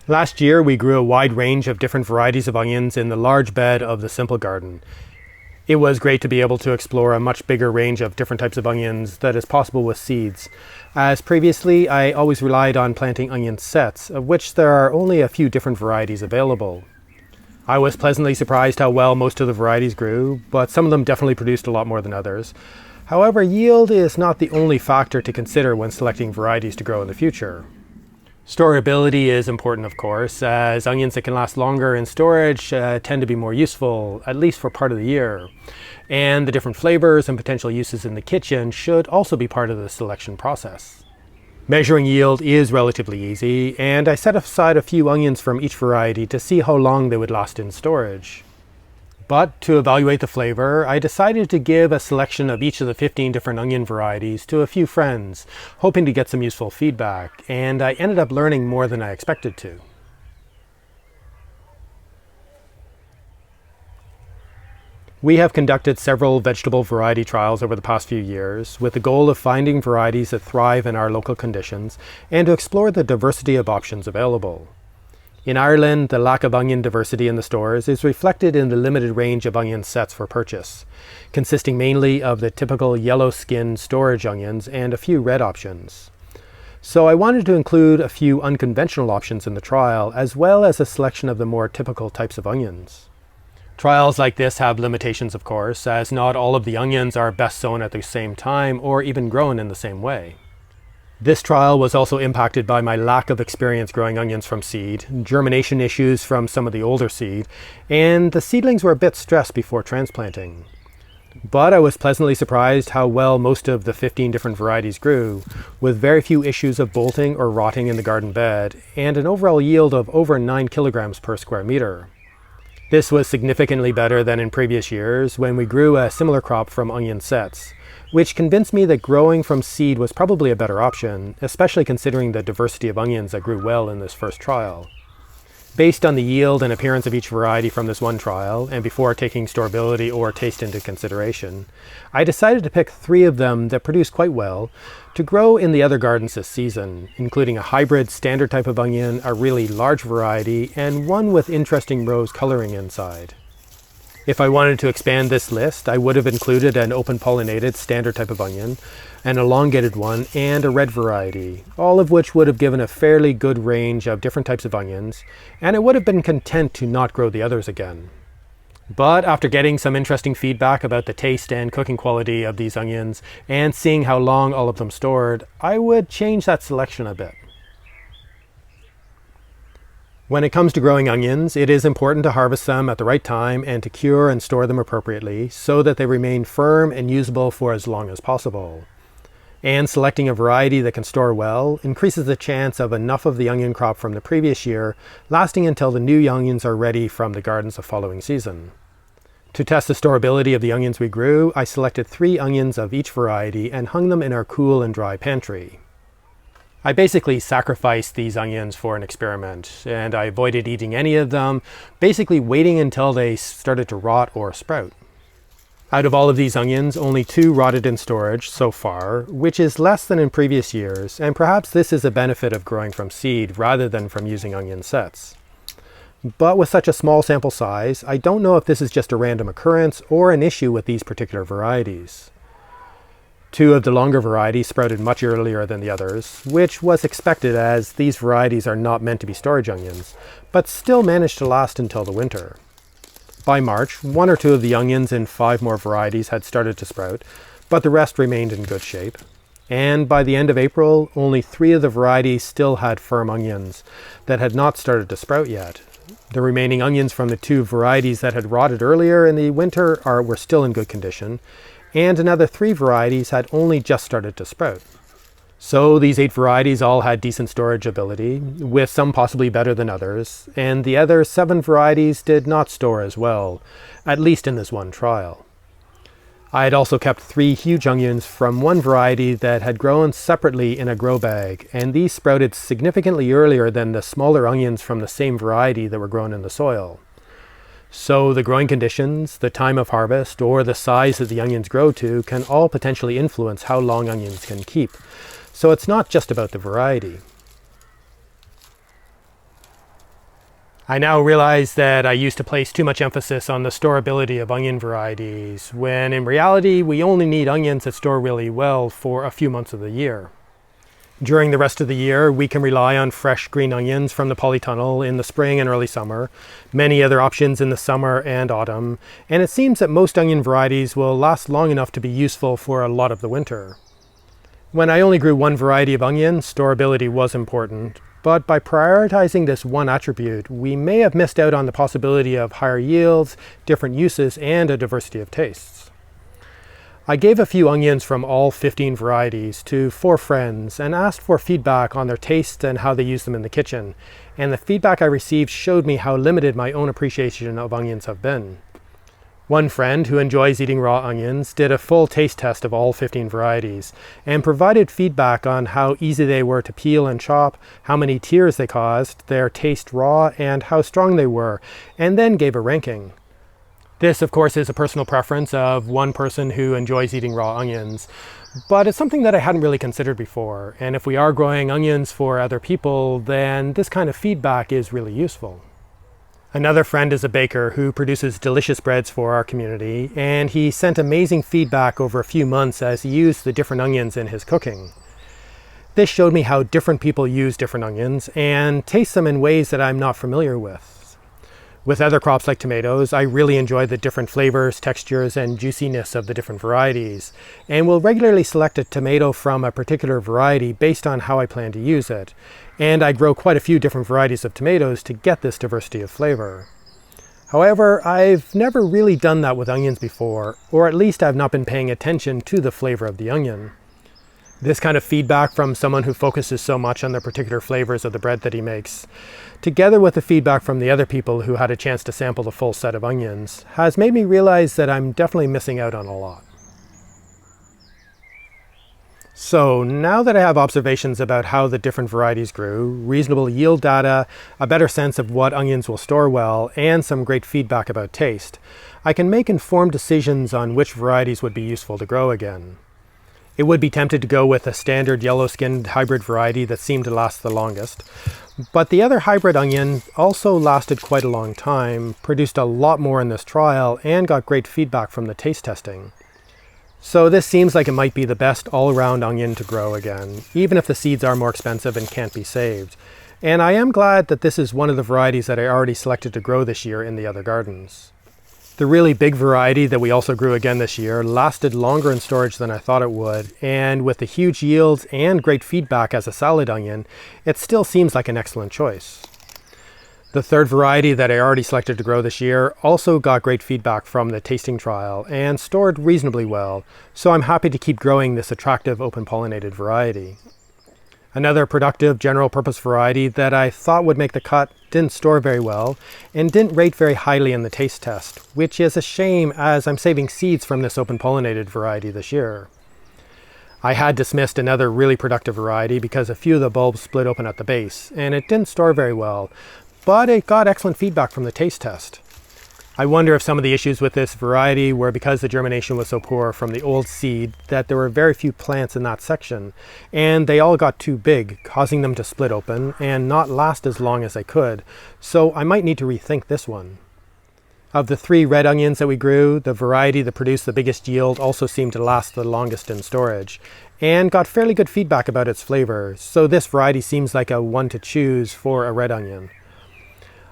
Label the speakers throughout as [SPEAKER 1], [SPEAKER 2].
[SPEAKER 1] Last year, we grew a wide range of different varieties of onions in the large bed of the Simple Garden. It was great to be able to explore a much bigger range of different types of onions that is possible with seeds. As previously, I always relied on planting onion sets, of which there are only a few different varieties available. I was pleasantly surprised how well most of the varieties grew, but some of them definitely produced a lot more than others. However, yield is not the only factor to consider when selecting varieties to grow in the future. Storability is important, of course, as onions that can last longer in storage tend to be more useful, at least for part of the year. And the different flavors and potential uses in the kitchen should also be part of the selection process. Measuring yield is relatively easy, and I set aside a few onions from each variety to see how long they would last in storage. But to evaluate the flavor, I decided to give a selection of each of the 15 different onion varieties to a few friends, hoping to get some useful feedback, and I ended up learning more than I expected to. We have conducted several vegetable variety trials over the past few years, with the goal of finding varieties that thrive in our local conditions and to explore the diversity of options available. In Ireland, the lack of onion diversity in the stores is reflected in the limited range of onion sets for purchase, consisting mainly of the typical yellow-skinned storage onions and a few red options. So I wanted to include a few unconventional options in the trial, as well as a selection of the more typical types of onions. Trials like this have limitations, of course, as not all of the onions are best sown at the same time or even grown in the same way. This trial was also impacted by my lack of experience growing onions from seed, germination issues from some of the older seed, and the seedlings were a bit stressed before transplanting. But I was pleasantly surprised how well most of the 15 different varieties grew, with very few issues of bolting or rotting in the garden bed, and an overall yield of over 9 kilograms per square meter. This was significantly better than in previous years when we grew a similar crop from onion sets, which convinced me that growing from seed was probably a better option, especially considering the diversity of onions that grew well in this first trial. Based on the yield and appearance of each variety from this one trial, and before taking storability or taste into consideration, I decided to pick 3 of them that produced quite well to grow in the other gardens this season, including a hybrid standard type of onion, a really large variety, and one with interesting rose coloring inside. If I wanted to expand this list, I would have included an open-pollinated standard type of onion, an elongated one, and a red variety, all of which would have given a fairly good range of different types of onions, and I would have been content to not grow the others again. But after getting some interesting feedback about the taste and cooking quality of these onions, and seeing how long all of them stored, I would change that selection a bit. When it comes to growing onions, it is important to harvest them at the right time and to cure and store them appropriately so that they remain firm and usable for as long as possible. And selecting a variety that can store well increases the chance of enough of the onion crop from the previous year lasting until the new onions are ready from the gardens the following season. To test the storability of the onions we grew, I selected 3 onions of each variety and hung them in our cool and dry pantry. I basically sacrificed these onions for an experiment, and I avoided eating any of them, basically waiting until they started to rot or sprout. Out of all of these onions, only 2 rotted in storage so far, which is less than in previous years, and perhaps this is a benefit of growing from seed rather than from using onion sets. But with such a small sample size, I don't know if this is just a random occurrence or an issue with these particular varieties. 2 of the longer varieties sprouted much earlier than the others, which was expected as these varieties are not meant to be storage onions, but still managed to last until the winter. By March, 1 or 2 of the onions in 5 more varieties had started to sprout, but the rest remained in good shape. And by the end of April, only 3 of the varieties still had firm onions that had not started to sprout yet. The remaining onions from the 2 varieties that had rotted earlier in the winter were still in good condition, and another 3 varieties had only just started to sprout. So these 8 varieties all had decent storage ability, with some possibly better than others, and the other 7 varieties did not store as well, at least in this one trial. I had also kept 3 huge onions from one variety that had grown separately in a grow bag, and these sprouted significantly earlier than the smaller onions from the same variety that were grown in the soil. So the growing conditions, the time of harvest, or the size that the onions grow to can all potentially influence how long onions can keep. So it's not just about the variety. I now realize that I used to place too much emphasis on the storability of onion varieties, when in reality we only need onions that store really well for a few months of the year. During the rest of the year, we can rely on fresh green onions from the polytunnel in the spring and early summer, many other options in the summer and autumn, and it seems that most onion varieties will last long enough to be useful for a lot of the winter. When I only grew one variety of onion, storability was important, but by prioritizing this one attribute, we may have missed out on the possibility of higher yields, different uses, and a diversity of tastes. I gave a few onions from all 15 varieties to 4 friends and asked for feedback on their tastes and how they use them in the kitchen, and the feedback I received showed me how limited my own appreciation of onions have been. One friend, who enjoys eating raw onions, did a full taste test of all 15 varieties and provided feedback on how easy they were to peel and chop, how many tears they caused, their taste raw, and how strong they were, and then gave a ranking. This, of course, is a personal preference of one person who enjoys eating raw onions, but it's something that I hadn't really considered before, and if we are growing onions for other people, then this kind of feedback is really useful. Another friend is a baker who produces delicious breads for our community, and he sent amazing feedback over a few months as he used the different onions in his cooking. This showed me how different people use different onions and taste them in ways that I'm not familiar with. With other crops like tomatoes, I really enjoy the different flavors, textures, and juiciness of the different varieties, and will regularly select a tomato from a particular variety based on how I plan to use it. And I grow quite a few different varieties of tomatoes to get this diversity of flavor. However, I've never really done that with onions before, or at least I've not been paying attention to the flavor of the onion. This kind of feedback from someone who focuses so much on the particular flavors of the bread that he makes, together with the feedback from the other people who had a chance to sample the full set of onions, has made me realize that I'm definitely missing out on a lot. So now that I have observations about how the different varieties grew, reasonable yield data, a better sense of what onions will store well, and some great feedback about taste, I can make informed decisions on which varieties would be useful to grow again. It would be tempted to go with a standard yellow-skinned hybrid variety that seemed to last the longest, but the other hybrid onion also lasted quite a long time, produced a lot more in this trial, and got great feedback from the taste testing. So this seems like it might be the best all-around onion to grow again, even if the seeds are more expensive and can't be saved. And I am glad that this is one of the varieties that I already selected to grow this year in the other gardens. The really big variety that we also grew again this year lasted longer in storage than I thought it would, and with the huge yields and great feedback as a salad onion, it still seems like an excellent choice. The third variety that I already selected to grow this year also got great feedback from the tasting trial and stored reasonably well, so I'm happy to keep growing this attractive open-pollinated variety. Another productive general-purpose variety that I thought would make the cut didn't store very well and didn't rate very highly in the taste test, which is a shame as I'm saving seeds from this open-pollinated variety this year. I had dismissed another really productive variety because a few of the bulbs split open at the base, and it didn't store very well, but it got excellent feedback from the taste test. I wonder if some of the issues with this variety were because the germination was so poor from the old seed that there were very few plants in that section, and they all got too big, causing them to split open and not last as long as they could, so I might need to rethink this one. Of the 3 red onions that we grew, the variety that produced the biggest yield also seemed to last the longest in storage, and got fairly good feedback about its flavor, so this variety seems like a one to choose for a red onion.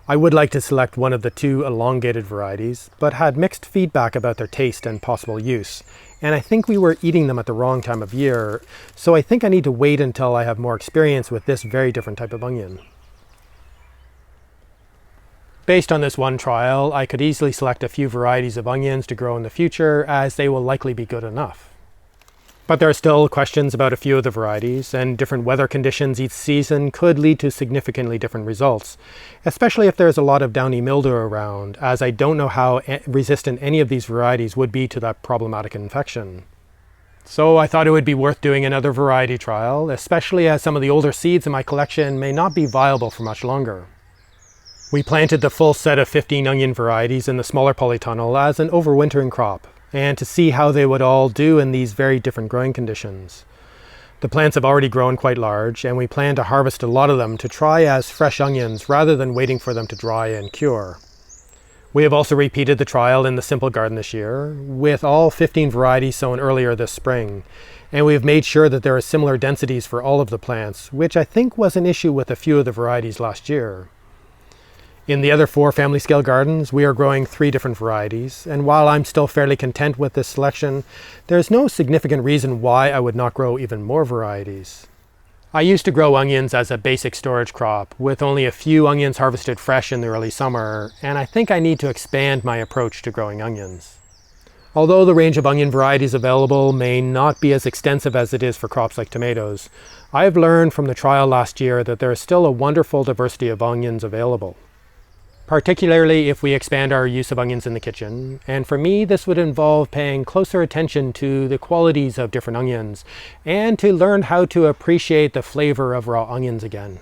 [SPEAKER 1] I would like to select one of the 2 elongated varieties, but had mixed feedback about their taste and possible use, and I think we were eating them at the wrong time of year, so I think I need to wait until I have more experience with this very different type of onion. Based on this one trial, I could easily select a few varieties of onions to grow in the future, as they will likely be good enough. But there are still questions about a few of the varieties, and different weather conditions each season could lead to significantly different results, especially if there's a lot of downy mildew around, as I don't know how resistant any of these varieties would be to that problematic infection. So I thought it would be worth doing another variety trial, especially as some of the older seeds in my collection may not be viable for much longer. We planted the full set of 15 onion varieties in the smaller polytunnel as an overwintering crop, and to see how they would all do in these very different growing conditions. The plants have already grown quite large, and we plan to harvest a lot of them to try as fresh onions rather than waiting for them to dry and cure. We have also repeated the trial in the simple garden this year, with all 15 varieties sown earlier this spring, and we have made sure that there are similar densities for all of the plants, which I think was an issue with a few of the varieties last year. In the other 4 family scale gardens, we are growing 3 different varieties, and while I'm still fairly content with this selection, there's no significant reason why I would not grow even more varieties. I used to grow onions as a basic storage crop, with only a few onions harvested fresh in the early summer, and I think I need to expand my approach to growing onions. Although the range of onion varieties available may not be as extensive as it is for crops like tomatoes, I have learned from the trial last year that there is still a wonderful diversity of onions available, particularly if we expand our use of onions in the kitchen. And for me, this would involve paying closer attention to the qualities of different onions and to learn how to appreciate the flavor of raw onions again.